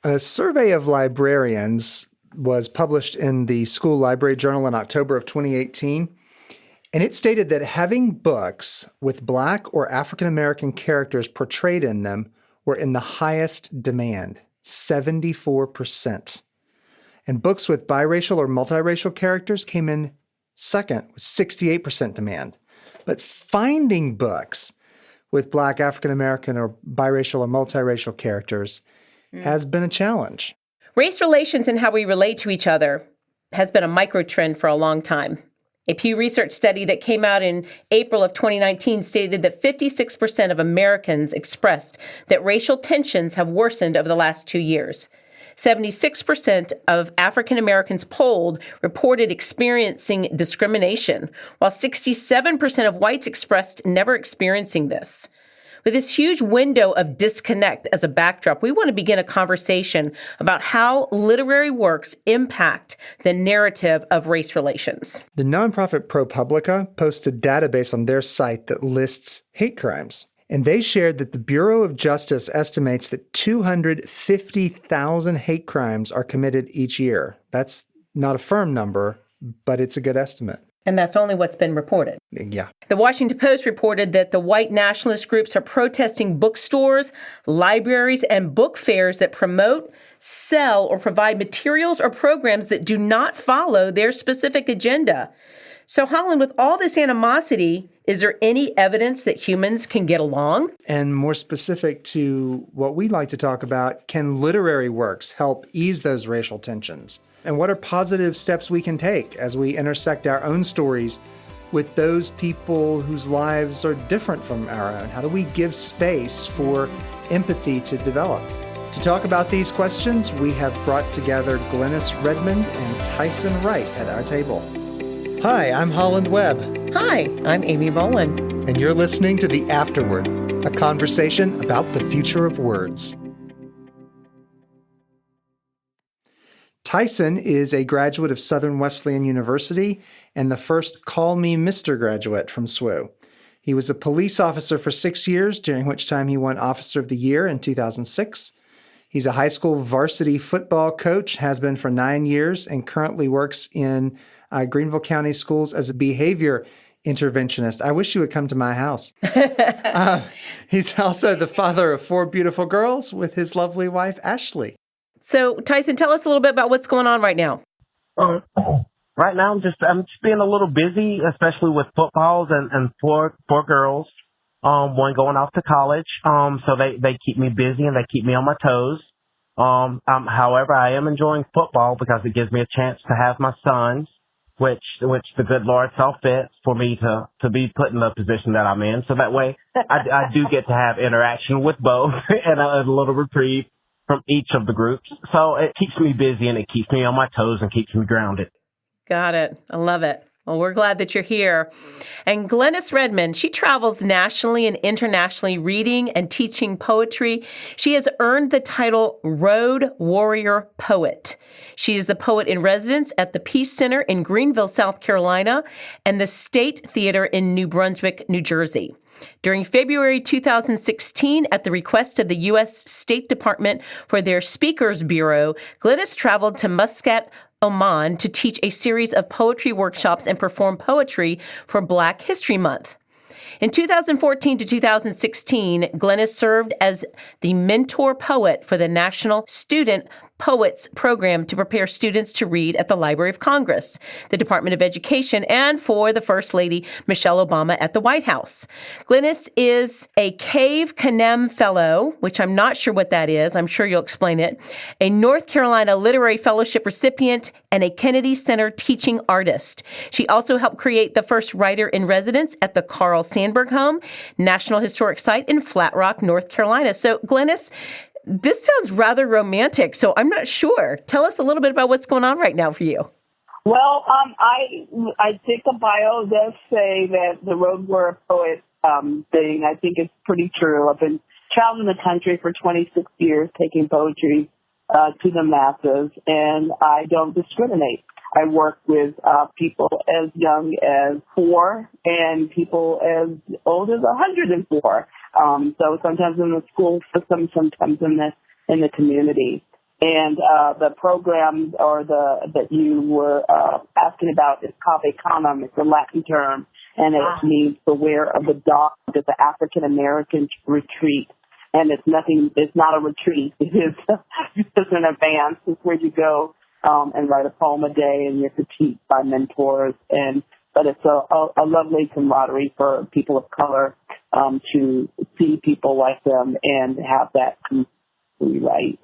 A survey of librarians was published in the School Library Journal in October of 2018, and it stated that having books with Black or African American characters portrayed in them were in the highest demand, 74%. And books with biracial or multiracial characters came in second, with 68% demand. But finding books with Black, African American, or biracial or multiracial characters has been a challenge. Race relations and how we relate to each other has been a micro-trend for a long time. A Pew Research study that came out in April of 2019 stated that 56% of Americans expressed that racial tensions have worsened over the last 2 years. 76% of African Americans polled reported experiencing discrimination, while 67% of whites expressed never experiencing this. With this huge window of disconnect as a backdrop, we want to begin a conversation about how literary works impact the narrative of race relations. The nonprofit ProPublica posted a database on their site that lists hate crimes. And they shared that the Bureau of Justice estimates that 250,000 hate crimes are committed each year. That's not a firm number, but it's a good estimate. And that's only what's been reported. Yeah. The Washington Post reported that the white nationalist groups are protesting bookstores, libraries, and book fairs that promote, sell, or provide materials or programs that do not follow their specific agenda. So, Holland, with all this animosity, is there any evidence that humans can get along? And more specific to what we like to talk about, can literary works help ease those racial tensions? And what are positive steps we can take as we intersect our own stories with those people whose lives are different from our own? How do we give space for empathy to develop? To talk about these questions, we have brought together Glenis Redmond and Tyson Wright at our table. Hi, I'm Holland Webb. Hi, I'm Amy Boland. And you're listening to The Afterword, a conversation about the future of words. Tyson is a graduate of Southern Wesleyan University and the first Call Me Mr. graduate from SWU. He was a police officer for 6 years, during which time he won Officer of the Year in 2006. He's a high school varsity football coach, has been for 9 years, and currently works in Greenville County Schools as a behavior interventionist. I wish you would come to my house. He's also the father of 4 beautiful girls with his lovely wife, Ashley. So, Tyson, tell us a little bit about what's going on right now. Right now, I'm just being a little busy, especially with footballs and four girls. One going off to college. So they keep me busy and they keep me on my toes. However, I am enjoying football because it gives me a chance to have my sons, which the good Lord saw fit for me to be put in the position that I'm in. So that way, I do get to have interaction with both and a little reprieve from each of the groups. So it keeps me busy and it keeps me on my toes and keeps me grounded. Got it. I love it. Well, we're glad that you're here. And Glenis Redmond, she travels nationally and internationally reading and teaching poetry. She has earned the title Road Warrior Poet. She is the poet in residence at the Peace Center in Greenville, South Carolina, and the State Theater in New Brunswick, New Jersey. During February 2016, at the request of the U.S. State Department for their Speakers Bureau, Glenis traveled to Muscat, Oman to teach a series of poetry workshops and perform poetry for Black History Month. In 2014 to 2016, Glenis served as the mentor poet for the National Student Poets Program to prepare students to read at the Library of Congress, the Department of Education, and for the First Lady Michelle Obama at the White House. Glenis is a Cave Canem Fellow, which I'm not sure what that is. I'm sure you'll explain it. A North Carolina Literary Fellowship recipient and a Kennedy Center teaching artist. She also helped create the first writer in residence at the Carl Sandburg Home, National Historic Site in Flat Rock, North Carolina. So, Glenis, this sounds rather romantic, so I'm not sure. Tell us a little bit about what's going on right now for you. Well, I think the bio does say that the Road Warrior Poet thing. I think it's pretty true. I've been traveling the country for 26 years, taking poetry to the masses, and I don't discriminate. I work with people as young as 4 and people as old as 104. So sometimes in the school system, sometimes in the community. And the program that you were asking about is Cave It's a Latin term, and it means beware of the dog at the African American retreat. And it's not a retreat. It is just an advance. It's where you go and write a poem a day, and you're critiqued by mentors. But it's a lovely camaraderie for people of color to see people like them and have that rewrite.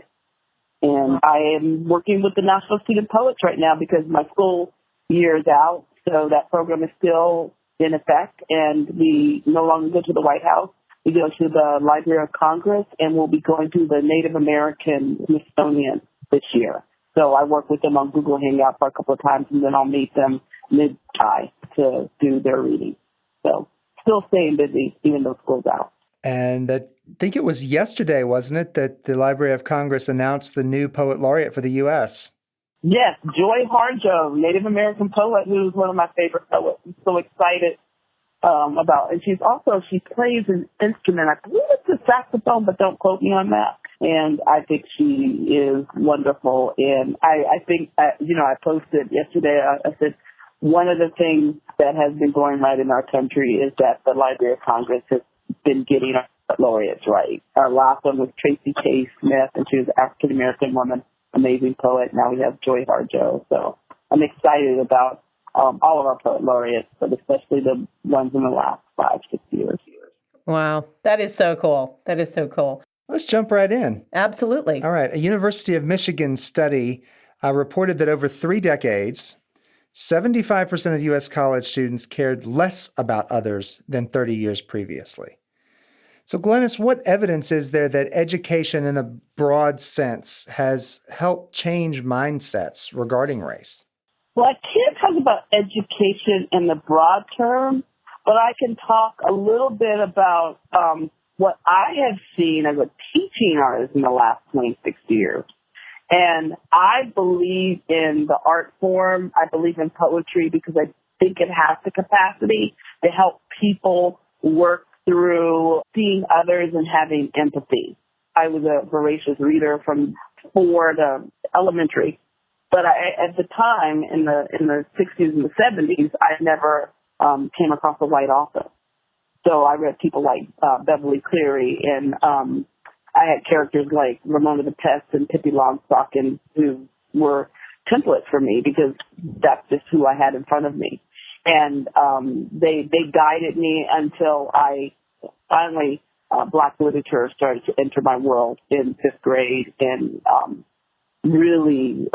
And I am working with the National Student Poets right now because my school year is out, so that program is still in effect, and we no longer go to the White House. We go to the Library of Congress, and we'll be going to the Native American Smithsonian this year. So I work with them on Google Hangout for a couple of times, and then I'll meet them mid-July to do their reading. So still staying busy, even though school's out. And I think it was yesterday, wasn't it, that the Library of Congress announced the new poet laureate for the U.S.? Yes, Joy Harjo, Native American poet, who's one of my favorite poets. I'm so excited about. And she plays an instrument. I believe it's a saxophone, but don't quote me on that. And I think she is wonderful. And I think, I posted yesterday, I said, one of the things that has been going right in our country is that the Library of Congress has been getting our laureates right. Our last one was Tracy K. Smith, and she was an African-American woman, amazing poet. Now we have Joy Harjo. So I'm excited about all of our poet laureates, but especially the ones in the last 5-6 years. Wow. That is so cool. That is so cool. Let's jump right in. Absolutely. All right. A University of Michigan study reported that over 3 decades, 75% of U.S. college students cared less about others than 30 years previously. So, Glennis, what evidence is there that education in a broad sense has helped change mindsets regarding race? Well, I can't talk about education in the broad term, but I can talk a little bit about what I have seen as a teaching artist in the last 26 years. And I believe in the art form. I believe in poetry because I think it has the capacity to help people work through seeing others and having empathy. I was a voracious reader from 4 to elementary. But at the time, in the 60s and the 70s, I never came across a white author. So I read people like Beverly Cleary, and I had characters like Ramona the Pest and Pippi Longstocking who were templates for me because that's just who I had in front of me. And they guided me until I finally, Black literature started to enter my world in 5th grade and really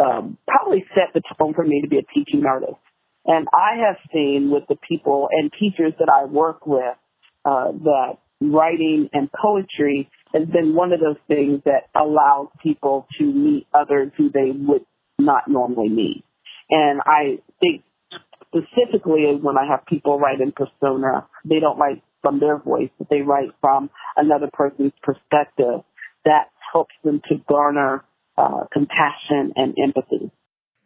probably set the tone for me to be a teaching artist. And I have seen with the people and teachers that I work with that writing and poetry has been one of those things that allows people to meet others who they would not normally meet. And I think specifically when I have people write in persona, they don't write from their voice, but they write from another person's perspective. That helps them to garner compassion and empathy.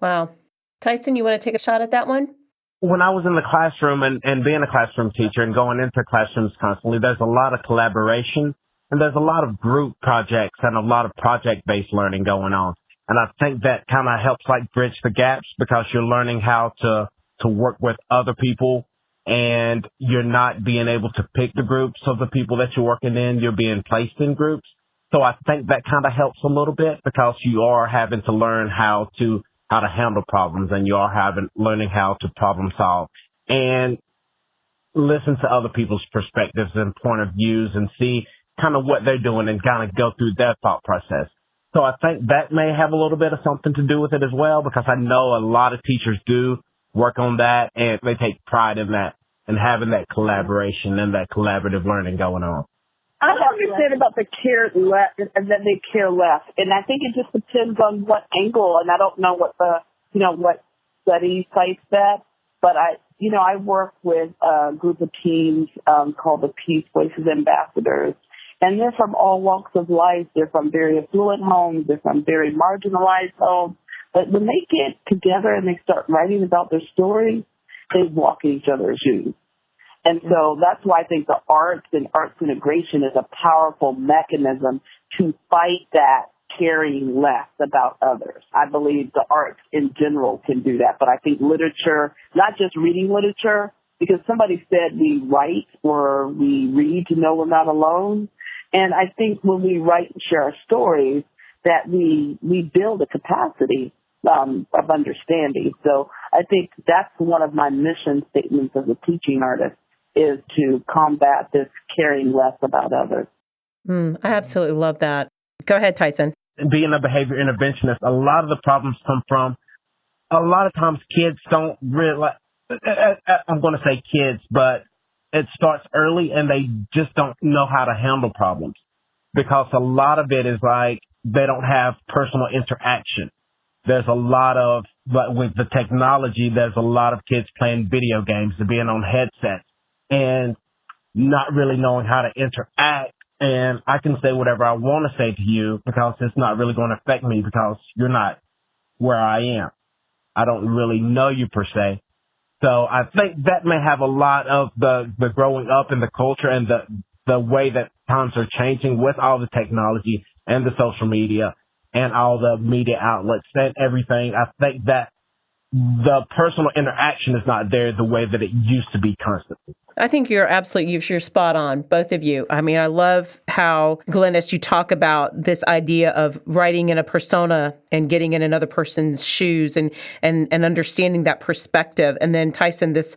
Wow. Tyson, you want to take a shot at that one? When I was in the classroom and being a classroom teacher and going into classrooms constantly, there's a lot of collaboration and there's a lot of group projects and a lot of project-based learning going on. And I think that kind of helps like bridge the gaps because you're learning how to work with other people and you're not being able to pick the groups of the people that you're working in. You're being placed in groups. So I think that kind of helps a little bit because you are having to learn how to handle problems and you are learning how to problem solve and listen to other people's perspectives and point of views and see kind of what they're doing and kind of go through their thought process. So I think that may have a little bit of something to do with it as well because I know a lot of teachers do work on that and they take pride in that and having that collaboration and that collaborative learning going on. I understand about the care less, and that they care less, and I think it just depends on what angle. And I don't know what what study cites that, but I work with a group of teams called the Peace Voices Ambassadors, and they're from all walks of life. They're from very affluent homes. They're from very marginalized homes. But when they get together and they start writing about their stories, they walk in each other's shoes. And so that's why I think the arts and arts integration is a powerful mechanism to fight that caring less about others. I believe the arts in general can do that, but I think literature, not just reading literature, because somebody said we write or we read to know we're not alone. And I think when we write and share our stories, that we build a capacity of understanding. So I think that's one of my mission statements as a teaching artist, is to combat this caring less about others. I absolutely love that. Go ahead, Tyson. Being a behavior interventionist, a lot of the problems come from, a lot of times kids don't realize, I'm going to say kids, but it starts early and they just don't know how to handle problems, because a lot of it is like they don't have personal interaction. There's a lot of, but with the technology, there's a lot of kids playing video games and being on headsets and not really knowing how to interact. And I can say whatever I want to say to you because it's not really going to affect me because you're not where I am. I don't really know you per se. So I think that may have a lot of the growing up in the culture and the way that times are changing with all the technology and the social media and all the media outlets and everything. I think that the personal interaction is not there the way that it used to be constantly. I think you're spot on, both of you. I mean, I love how, Glennis, you talk about this idea of writing in a persona and getting in another person's shoes and understanding that perspective. And then Tyson, this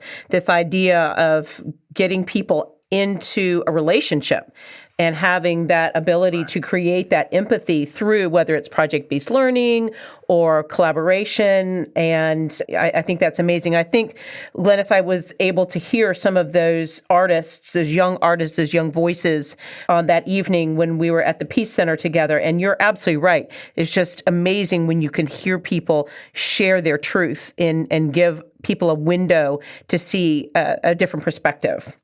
idea of getting people into a relationship and having that ability to create that empathy through whether it's project-based learning or collaboration. And I think that's amazing. I think, Glennis, I was able to hear some of those artists, those young voices on that evening when we were at the Peace Center together. And you're absolutely right. It's just amazing when you can hear people share their truth and give people a window to see a different perspective.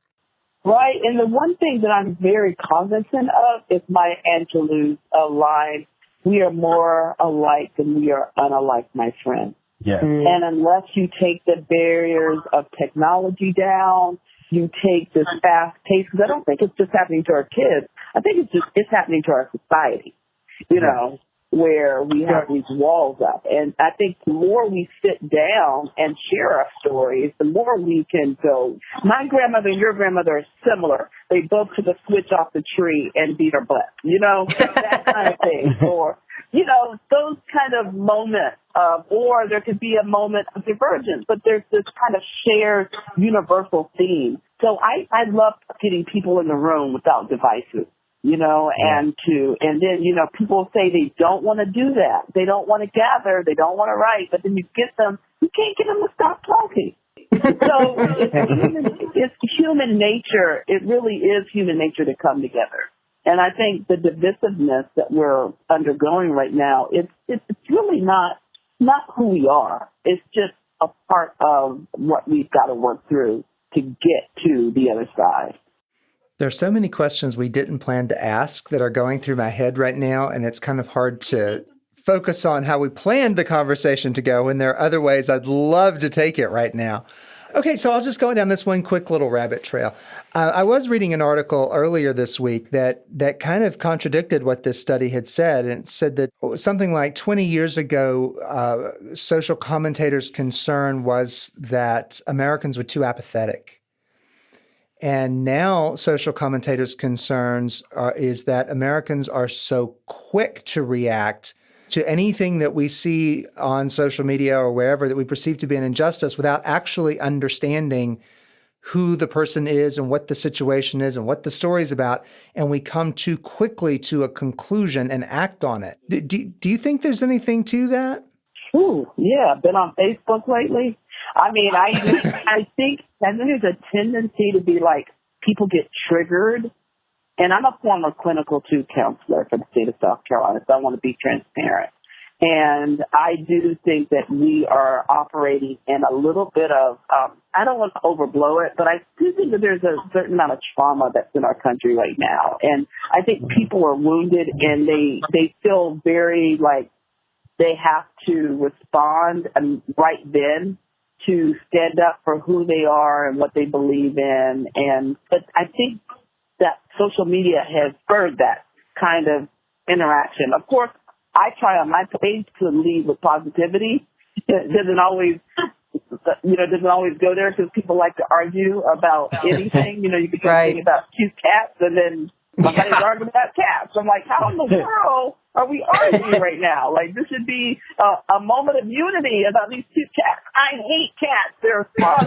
Right, and the one thing that I'm very cognizant of is Maya Angelou's line, "We are more alike than we are unalike, my friend." Yeah. And unless you take the barriers of technology down, you take this fast pace, because I don't think it's just happening to our kids. I think it's happening to our society, where we have these walls up. And I think the more we sit down and share our stories, the more we can go, my grandmother and your grandmother are similar. They both took a switch off the tree and beat her butt, that kind of thing. Or, those kind of moments or there could be a moment of divergence, but there's this kind of shared universal theme. So I love getting people in the room without devices. And then, people say they don't want to do that. They don't want to gather. They don't want to write. But then you can't get them to stop talking. So it's human nature. It really is human nature to come together. And I think the divisiveness that we're undergoing right now, it's really not who we are. It's just a part of what we've got to work through to get to the other side. There's so many questions we didn't plan to ask that are going through my head right now, and it's kind of hard to focus on how we planned the conversation to go, and there are other ways I'd love to take it right now. Okay, so I'll just go down this one quick little rabbit trail. I was reading an article earlier this week that kind of contradicted what this study had said, and it said that something like 20 years ago, social commentators' concern was that Americans were too apathetic. And now social commentators' concerns is that Americans are so quick to react to anything that we see on social media or wherever that we perceive to be an injustice without actually understanding who the person is and what the situation is and what the story is about. And we come too quickly to a conclusion and act on it. Do you think there's anything to that? Ooh, yeah. Been on Facebook lately. I mean, I think there's a tendency to be like, people get triggered. And I'm a former clinical 2 counselor for the state of South Carolina, so I want to be transparent. And I do think that we are operating in a little bit of, I don't want to overblow it, but I do think that there's a certain amount of trauma that's in our country right now. And I think people are wounded and they feel very like they have to respond right then to stand up for who they are and what they believe in. But I think that social media has spurred that kind of interaction. Of course, I try on my page to lead with positivity. It doesn't always go there because people like to argue about anything. You could be Right. talking about cute cats and then somebody's arguing about cats. I'm like, how in the world are we arguing right now? Like, this should be a moment of unity about these cute cats. I hate cats. They're fun.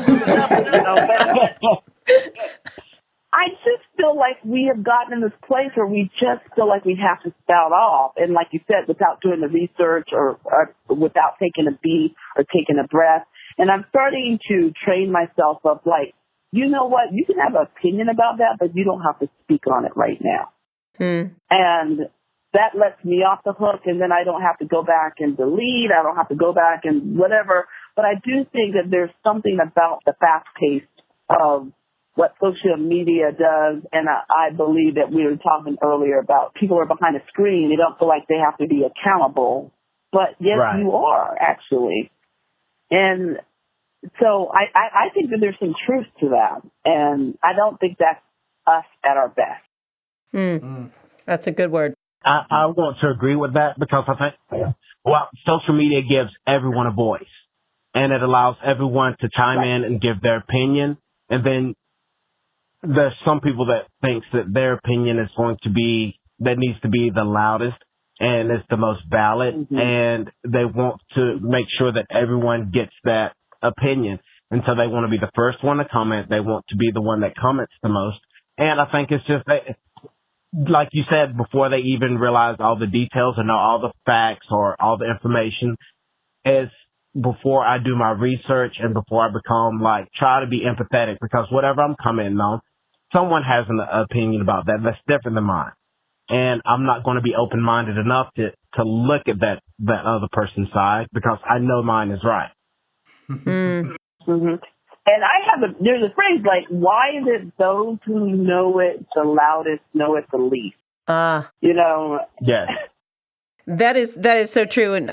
I just feel like we have gotten in this place where we just feel like we have to spout off. And like you said, without doing the research or without taking a beat or taking a breath. And I'm starting to train myself of like, you know what? You can have an opinion about that, but you don't have to speak on it right now. And that lets me off the hook. And then I don't have to go back and delete. I don't have to go back and whatever. But I do think that there's something about the fast pace of what social media does, and I believe that we were talking earlier about people are behind a screen. They don't feel like they have to be accountable, but yes, right. You are, actually. And so I think that there's some truth to that, and I don't think that's us at our best. That's a good word. I want to agree with that because I think, social media gives everyone a voice, and it allows everyone to chime in and give their opinion, and then there's some people that thinks that their opinion is that needs to be the loudest and it's the most valid, and they want to make sure that everyone gets that opinion. And so they want to be the first one to comment. They want to be the one that comments the most. And I think it's just, like you said, before they even realize all the details or know all the facts or all the information, is before I do my research and before I become try to be empathetic, because whatever I'm commenting on, someone has an opinion about that that's different than mine. And I'm not going to be open-minded enough to look at that other person's side because I know mine is right. And there's a phrase like, why is it those who know it the loudest know it the least? Yes. That is so true. And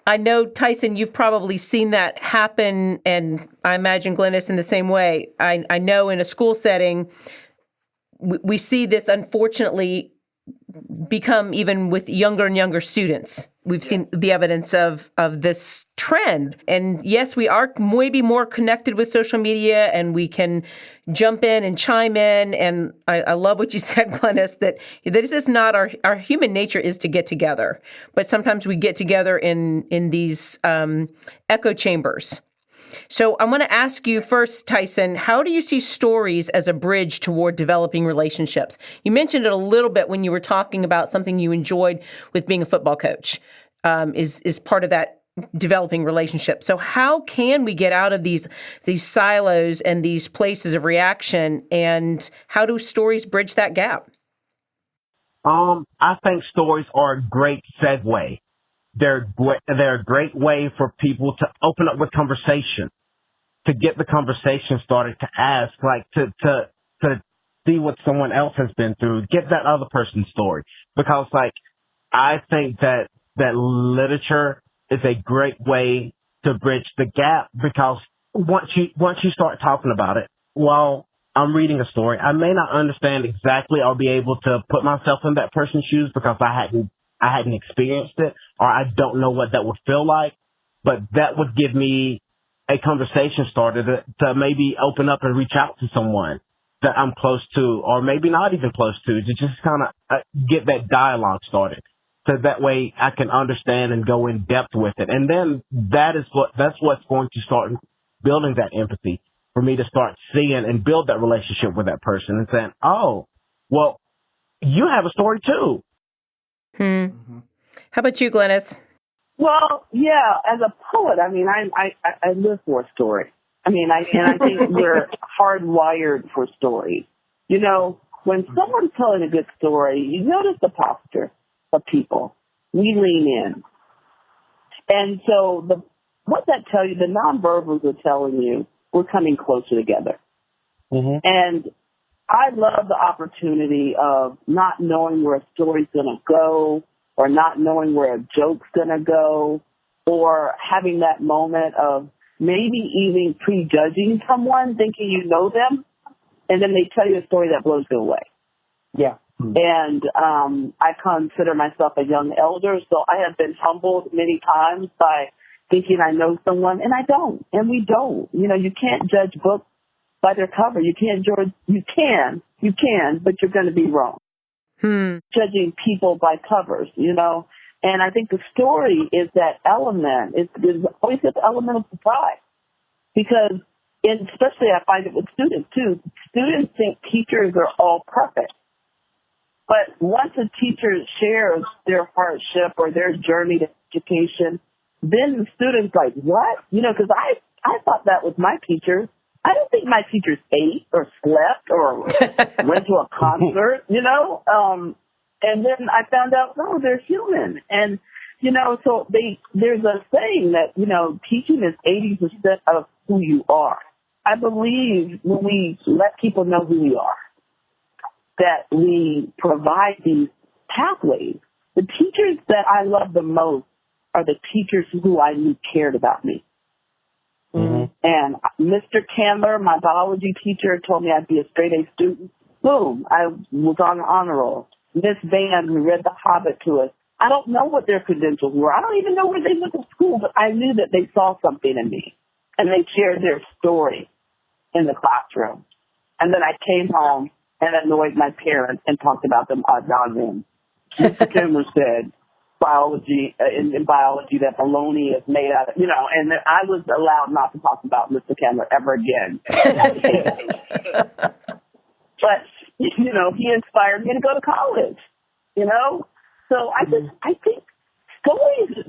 I know, Tyson, you've probably seen that happen, and I imagine Glennis in the same way. I know in a school setting, we see this unfortunately become even with younger and younger students. We've seen the evidence of this trend. And yes, we are maybe more connected with social media and we can jump in and chime in. And I love what you said, Glennis, that this is not our human nature is to get together. But sometimes we get together in these echo chambers. So I want to ask you first, Tyson, how do you see stories as a bridge toward developing relationships? You mentioned it a little bit when you were talking about something you enjoyed with being a football coach, is part of that developing relationship. So how can we get out of these silos and these places of reaction, and how do stories bridge that gap? I think stories are a great segue. They're a great way for people to open up with conversation, to get the conversation started, to ask, to see what someone else has been through, get that other person's story. Because, I think that literature is a great way to bridge the gap, because once you start talking about it, while I'm reading a story, I may not understand exactly or be able to put myself in that person's shoes because I hadn't experienced it, or I don't know what that would feel like, but that would give me a conversation started to maybe open up and reach out to someone that I'm close to, or maybe not even close to just kind of get that dialogue started. So that way I can understand and go in depth with it. And then that's what's going to start building that empathy for me to start seeing and build that relationship with that person and saying, oh, well, you have a story too. How about you, Glennis? Well, yeah, as a poet, I mean, I live for a story. I mean, I think we're hardwired for stories. When someone's telling a good story, you notice the posture of people. We lean in. And so what that tells you, the nonverbals are telling you we're coming closer together. And I love the opportunity of not knowing where a story's going to go, or not knowing where a joke's going to go, or having that moment of maybe even prejudging someone, thinking you know them, and then they tell you a story that blows you away. Yeah. And I consider myself a young elder, so I have been humbled many times by thinking I know someone, and I don't, and we don't. You know, you can't judge books by their cover. You can't judge. You can, but you're going to be wrong. Judging people by covers, you know. And I think the story is that element, is always this element of surprise. Because, and especially I find it with students too, students think teachers are all perfect. But once a teacher shares their hardship or their journey to education, then the student's like, what? You know, because I thought that was my teacher. I don't think my teachers ate or slept or went to a concert, you know. And then I found out, no, they're human. And, you know, so there's a saying that, you know, teaching is 80% of who you are. I believe when we let people know who we are, that we provide these pathways. The teachers that I love the most are the teachers who I knew cared about me. And Mr. Candler, my biology teacher, told me I'd be a straight A student. Boom, I was on the honor roll. Miss Van, who read The Hobbit to us, I don't know what their credentials were. I don't even know where they went to school, but I knew that they saw something in me. And they shared their story in the classroom. And then I came home and annoyed my parents and talked about them ad nauseum. Mr. Candler said, in biology that baloney is made out of, you know, and I was allowed not to talk about Mr. Candler ever again. But, you know, he inspired me to go to college, you know? So I think stories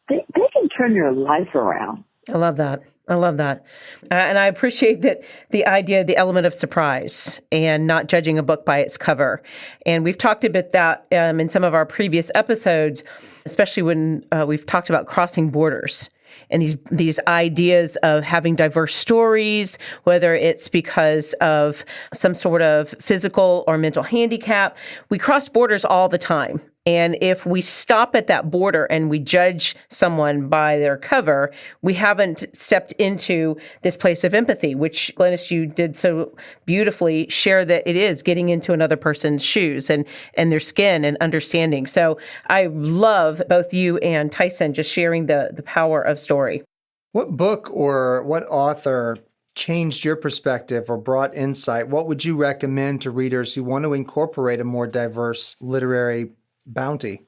they can turn your life around. I love that. I love that. And I appreciate that the idea, the element of surprise and not judging a book by its cover. And we've talked about that in some of our previous episodes, especially when we've talked about crossing borders and these ideas of having diverse stories, whether it's because of some sort of physical or mental handicap. We cross borders all the time. And if we stop at that border and we judge someone by their cover, we haven't stepped into this place of empathy, which, Glennis, you did so beautifully share that it is getting into another person's shoes and their skin and understanding. So I love both you and Tyson just sharing the power of story. What book or what author changed your perspective or brought insight? What would you recommend to readers who want to incorporate a more diverse literary bounty?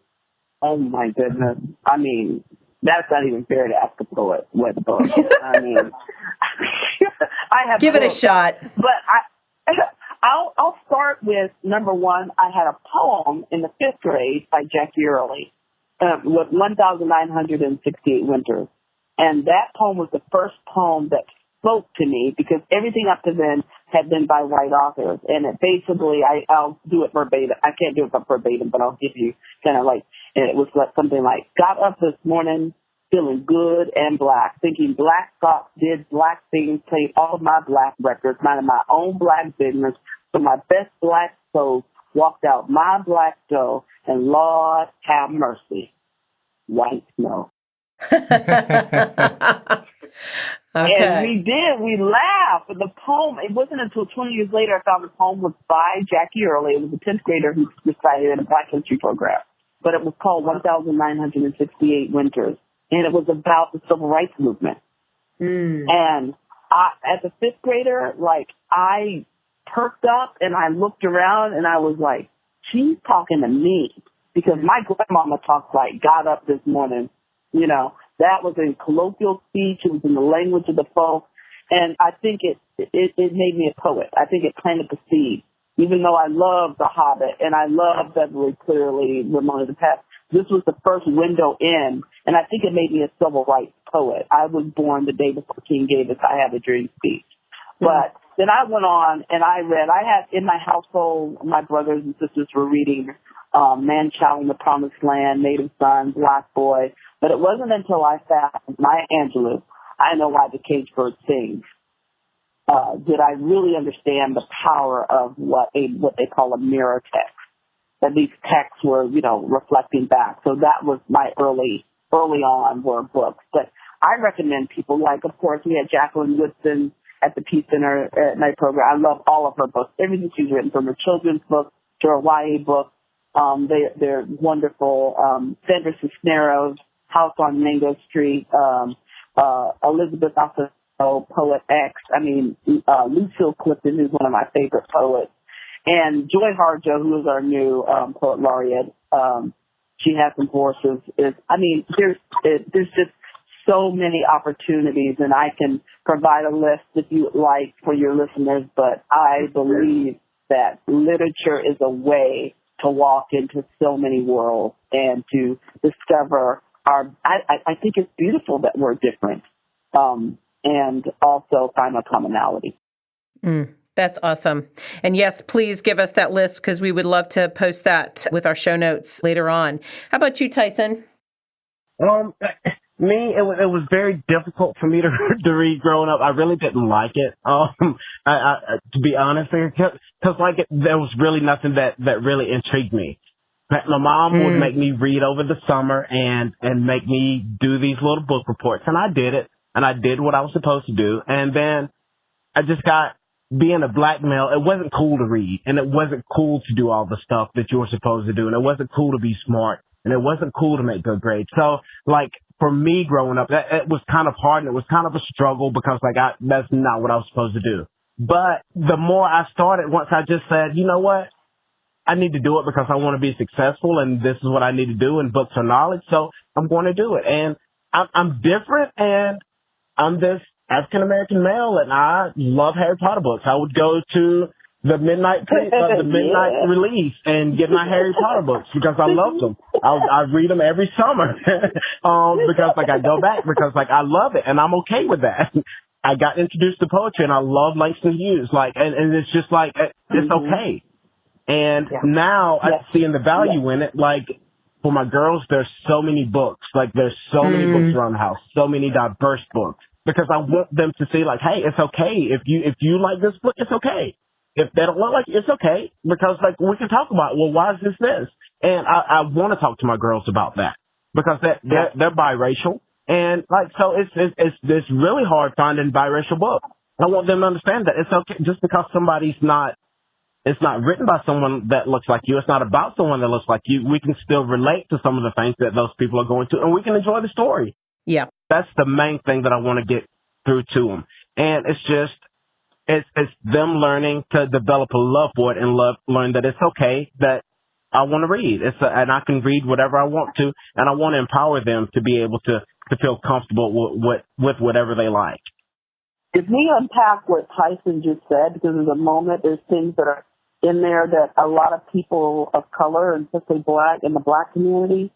Oh my goodness. I mean, that's not even fair to ask a poet what book. I mean, I have give it a shot. But I'll start with number one. I had a poem in the 5th grade by Jackie Early, with 1,968 Winters. And that poem was the first poem that spoke to me because everything up to then had been by white authors. And it basically, I'll do it verbatim. I can't do it verbatim, but I'll give you kind of like, and it was like something like, got up this morning feeling good and black, thinking black thoughts, did black things, played all of my black records, minding my own black business, so my best black soul walked out my black door, and Lord have mercy, white snow. Okay. And we did. We laughed. But the poem, it wasn't until 20 years later I found the poem was by Jackie Early. It was a 10th grader who recited in a Black History program. But it was called 1,968 Winters. And it was about the Civil Rights Movement. And as a 5th grader, like, I perked up and I looked around and I was like, she's talking to me. Because my grandmama talks like, got up this morning, you know. That was in colloquial speech. It was in the language of the folk. And I think it made me a poet. I think it planted the seed. Even though I love The Hobbit and I love Beverly Cleary, Ramona the Pest, this was the first window in. And I think it made me a civil rights poet. I was born the day before King gave us I Have a Dream speech. But then I went on and I read. I had in my household, my brothers and sisters were reading Man Child in the Promised Land, Native Son, Black Boy. But it wasn't until I found Maya Angelou, I Know Why the Caged Bird Sings, did I really understand the power of what they call a mirror text. That these texts were, you know, reflecting back. So that was my early on were books. But I recommend people like, of course, we had Jacqueline Woodson at the Peace Center at night program. I love all of her books. Everything she's written, from her children's books bookstore, YA book. They're wonderful. Sandra Cisneros, House on Mango Street, Elizabeth Acevedo, Poet X. I mean, Lucille Clifton, who's one of my favorite poets, and Joy Harjo, who is our new poet laureate. She has some forces. There's just so many opportunities, and I can provide a list if you would like for your listeners, but I believe that literature is a way to walk into so many worlds and to discover I think it's beautiful that we're different, and also find a commonality. That's awesome. And yes, please give us that list because we would love to post that with our show notes later on. How about you, Tyson? Me, it was very difficult for me to read growing up. I really didn't like it. To be honest, because there was really nothing that really intrigued me. My mom would make me read over the summer and make me do these little book reports, and I did it, and I did what I was supposed to do, and then I just got, being a black male, it wasn't cool to read, and it wasn't cool to do all the stuff that you were supposed to do, and it wasn't cool to be smart, and it wasn't cool to make good grades. So, for me growing up, it was kind of hard, and it was kind of a struggle because, that's not what I was supposed to do. But the more I started, once I just said, you know what, I need to do it because I want to be successful, and this is what I need to do, and books are knowledge, so I'm going to do it. And I'm different, and I'm this African-American male, and I love Harry Potter books. I would go to the midnight release and get my Harry Potter books because I loved them. I read them every summer because I go back because I love it, and I'm okay with that. I got introduced to poetry, and I love Langston Hughes, and it's just it's okay. And now I'm seeing the value in it. For my girls, there's so many books. There's so many books around the house, so many diverse books. Because I want them to see, hey, it's okay. If you like this book, it's okay. If they don't like it, it's okay. Because, we can talk about, well, why is this? And I want to talk to my girls about that. Because they're biracial. And, so it's really hard finding biracial books. I want them to understand that it's okay. Just because it's not written by someone that looks like you. It's not about someone that looks like you. We can still relate to some of the things that those people are going through, and we can enjoy the story. Yeah. That's the main thing that I want to get through to them. And it's them learning to develop a love for it and learn that it's okay that I want to read. And I can read whatever I want to, and I want to empower them to be able to feel comfortable with whatever they like. If we unpack what Tyson just said, because there's a moment, there's things that are in there that a lot of people of color, and especially black, in the black community,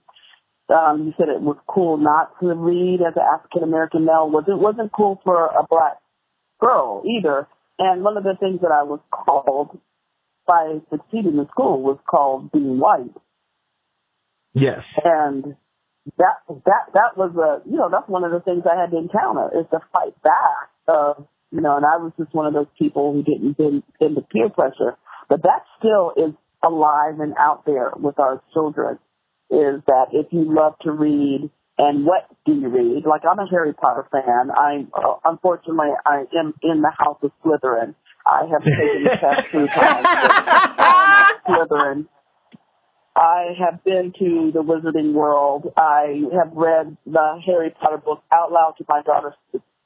you said it was cool not to read as an African-American male. It wasn't cool for a black girl either. And one of the things that I was called by succeeding in school was called being white. Yes. And that was that's one of the things I had to encounter, is to fight back. And I was just one of those people who didn't bend into peer pressure. But that still is alive and out there with our children, is that if you love to read, and what do you read? I'm a Harry Potter fan. Unfortunately, I am in the house of Slytherin. I have taken the test 3 times. Slytherin. I have been to the Wizarding World. I have read the Harry Potter book out loud to my daughters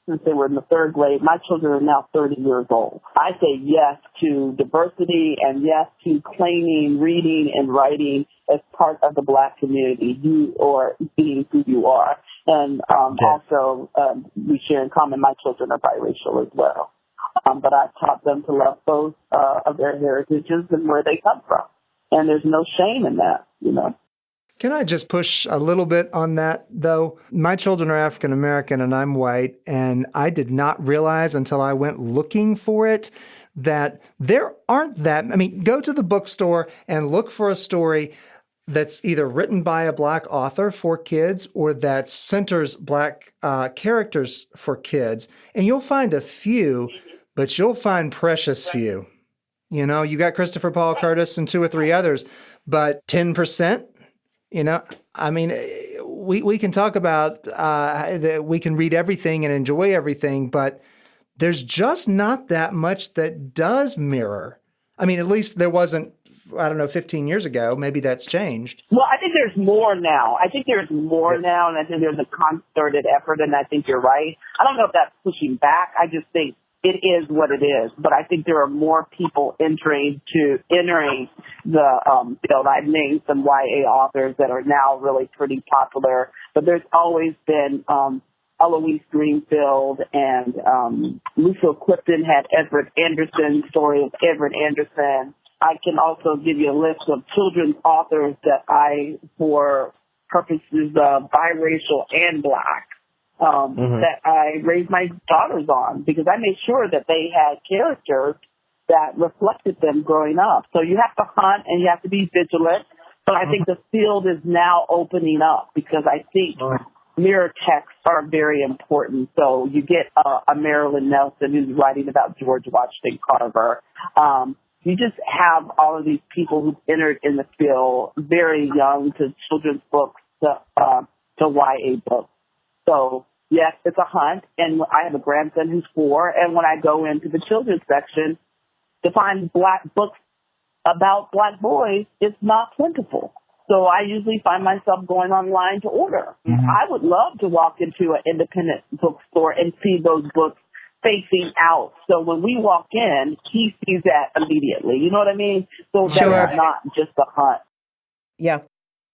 since they were in the 3rd grade. My children are now 30 years old. I say yes to diversity and yes to claiming reading and writing as part of the black community, or being who you are. And also, we share in common, my children are biracial as well. But I've taught them to love both of their heritages and where they come from. And there's no shame in that, Can I just push a little bit on that, though? My children are African American and I'm white, and I did not realize until I went looking for it that there aren't that. Go to the bookstore and look for a story that's either written by a black author for kids or that centers black characters for kids, and you'll find a few, but you'll find precious few. You got Christopher Paul Curtis and 2 or 3 others, but 10%. We can talk about that we can read everything and enjoy everything, but there's just not that much that does mirror. At least there wasn't I don't know, 15 years ago. Maybe that's changed. Well, I think there's more now. I think there's more now, and I think there's a concerted effort, and I think you're right. I don't know if that's pushing back. I just think it is what it is. But I think there are more people entering the field. I've named some YA authors that are now really pretty popular, but there's always been Eloise Greenfield and Lucille Clifton had Everett Anderson, story of Everett Anderson. I can also give you a list of children's authors that I, for purposes of biracial and Black, that I raised my daughters on because I made sure that they had characters that reflected them growing up. So you have to hunt and you have to be vigilant. But I think the field is now opening up because I think mirror texts are very important. So you get a Marilyn Nelson who's writing about George Washington Carver. You just have all of these people who've entered in the field very young, to children's books, to YA books. So, yes, it's a hunt, and I have a grandson who's 4, and when I go into the children's section to find Black books about Black boys, it's not plentiful. So I usually find myself going online to order. I would love to walk into an independent bookstore and see those books facing out. So when we walk in, he sees that immediately. You know what I mean? So that's not just a hunt. Yeah.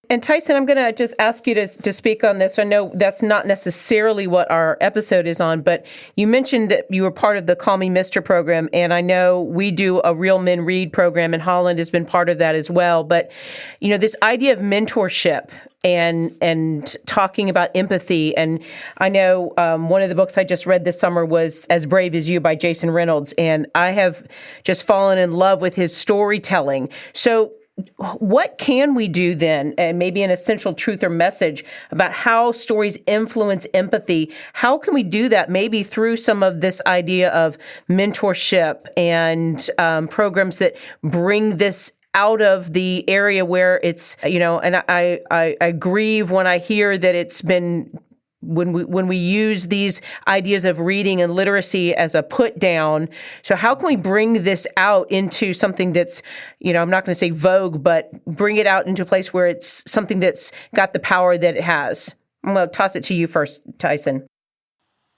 And Tyson, I'm going to just ask you to speak on this. I know that's not necessarily what our episode is on, but you mentioned that you were part of the Call Me Mr. program, and I know we do a Real Men Read program, and Holland has been part of that as well. But, you know, this idea of mentorship and talking about empathy. And I know one of the books I just read this summer was As Brave as You by Jason Reynolds, and I have just fallen in love with his storytelling. So what can we do then, and maybe an essential truth or message about how stories influence empathy? How can we do that maybe through some of this idea of mentorship and programs that bring this out of the area where it's, you know, and I grieve when I hear that it's been, when we use these ideas of reading and literacy as a put down. So how can we bring this out into something that's, you know, I'm not going to say vogue, but bring it out into a place where it's something that's got the power that it has? I'm going to toss it to you first, Tyson.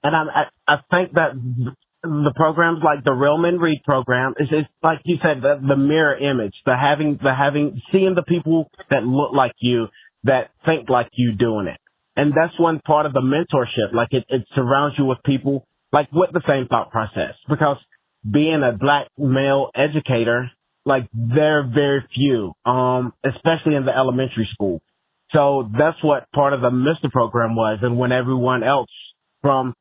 And I think that the programs like the Real Men Read program is like you said, the mirror image, seeing the people that look like you, that think like you doing it. And that's one part of the mentorship. Like it surrounds you with people like with the same thought process, because being a Black male educator, like they're very few, especially in the elementary school. So that's what part of the Mr. program was. And when everyone else from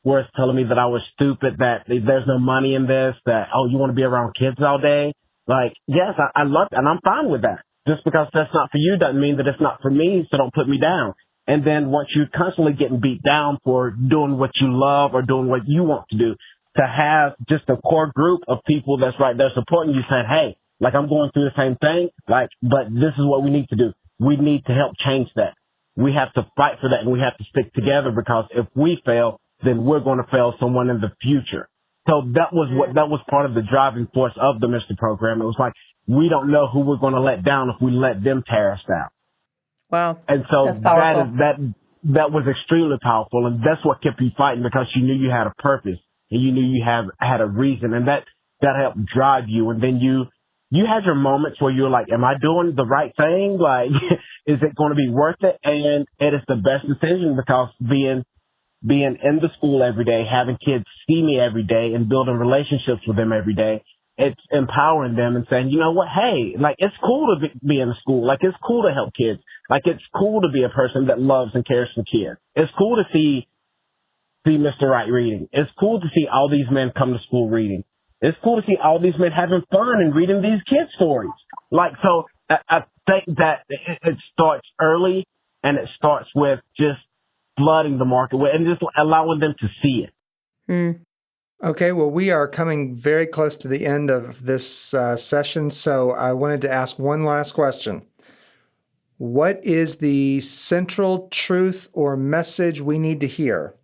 was telling me that I was stupid, that there's no money in this, that, oh, you want to be around kids all day. Like, yes, I love it. And I'm fine with that. Just because that's not for you doesn't mean that it's not for me. So don't put me down. And then once you're constantly getting beat down for doing what you love or doing what you want to do, to have just a core group of people that's right there supporting you, saying, hey, like I'm going through the same thing, like, but this is what we need to do. We need to help change that. We have to fight for that, and we have to stick together, because if we fail, then we're going to fail someone in the future. So that was part of the driving force of the Mr. program. It was like, we don't know who we're going to let down if we let them tear us down. Wow. And so that's powerful. that was extremely powerful. And that's what kept you fighting, because you knew you had a purpose and you knew you had a reason, and that helped drive you. And then you had your moments where you were like, am I doing the right thing? Like, is it going to be worth it? And it is the best decision, because being in the school every day, having kids see me every day and building relationships with them every day, it's empowering them and saying, you know what? Hey, like, it's cool to be in the school. Like, it's cool to help kids. Like, it's cool to be a person that loves and cares for kids. It's cool to see Mr. Wright reading. It's cool to see all these men come to school reading. It's cool to see all these men having fun and reading these kids' stories. Like, so I think that it starts early, and it starts with just flooding the market and just allowing them to see it. Mm. Okay, well, we are coming very close to the end of this session, so I wanted to ask one last question. What is the central truth or message we need to hear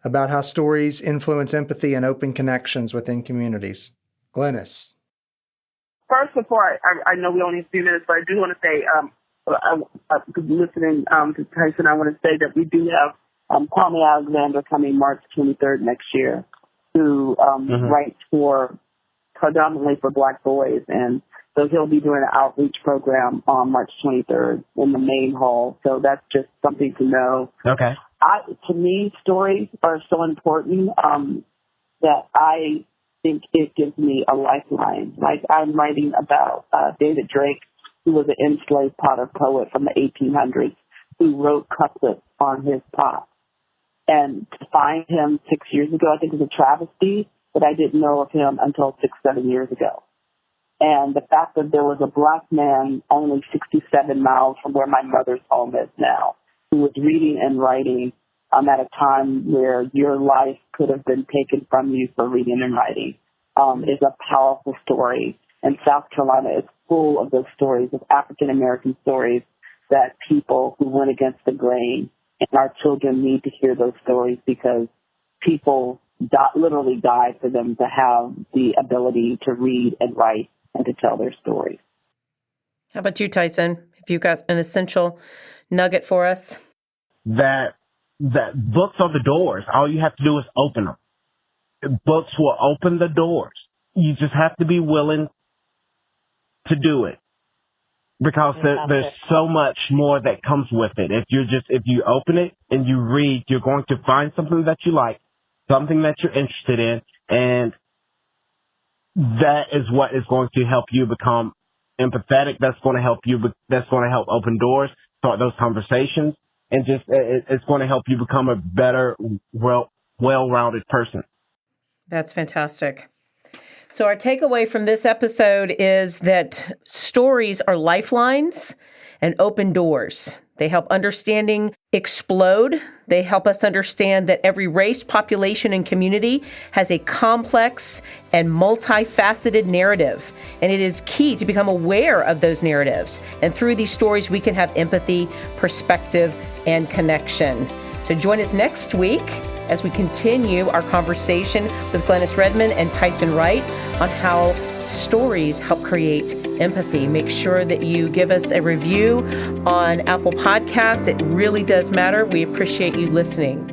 about how stories influence empathy and open connections within communities? Glennis. First, before I know we only have a few minutes, but I do want to say, listening to Tyson, I want to say that we do have Kwame Alexander coming March 23rd next year, who writes predominantly for Black boys, and so he'll be doing an outreach program on March 23rd in the main hall. So that's just something to know. Okay. To me, stories are so important that I think it gives me a lifeline. Like, I'm writing about David Drake, who was an enslaved potter poet from the 1800s, who wrote couplets on his pot. And to find him 6 years ago, I think it was a travesty, but I didn't know of him until 6-7 years ago. And the fact that there was a Black man only 67 miles from where my mother's home is now, who was reading and writing at a time where your life could have been taken from you for reading and writing, is a powerful story. And South Carolina is full of those stories, of African-American stories that people who went against the grain, and our children need to hear those stories because people literally died for them to have the ability to read and write and to tell their stories. How about you, Tyson? Have you got an essential nugget for us? That books are the doors. All you have to do is open them. Books will open the doors. You just have to be willing to do it, because there's so much more that comes with it. If you open it and you read, you're going to find something that you like, something that you're interested in, and that is what is going to help you become empathetic. That's going to help you. That's going to help open doors, start those conversations, and just it's going to help you become a better, well-rounded person. That's fantastic. So our takeaway from this episode is that stories are lifelines and open doors. They help understanding explode. They help us understand that every race, population, and community has a complex and multifaceted narrative. And it is key to become aware of those narratives. And through these stories, we can have empathy, perspective, and connection. So join us next week as we continue our conversation with Glenis Redmond and Tyson Wright on how stories help create empathy. Make sure that you give us a review on Apple Podcasts. It really does matter. We appreciate you listening.